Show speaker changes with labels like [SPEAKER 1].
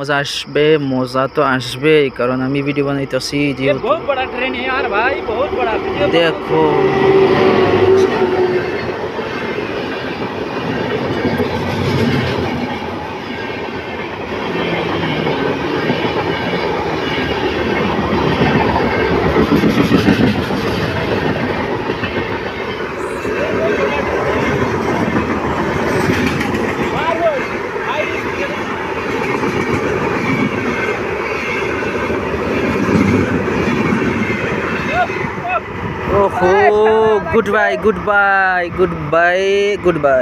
[SPEAKER 1] মজা আসবে, মজা তো আসবেই, কারণ আমি ভিডিও বানাইতেছি
[SPEAKER 2] ये
[SPEAKER 1] যেহেতু।
[SPEAKER 2] बहुत बड़ा ट्रेन है यार भाई, बहुत बड़ा वीडियो
[SPEAKER 1] দেখো ओहो, goodbye goodbye goodbye good bye.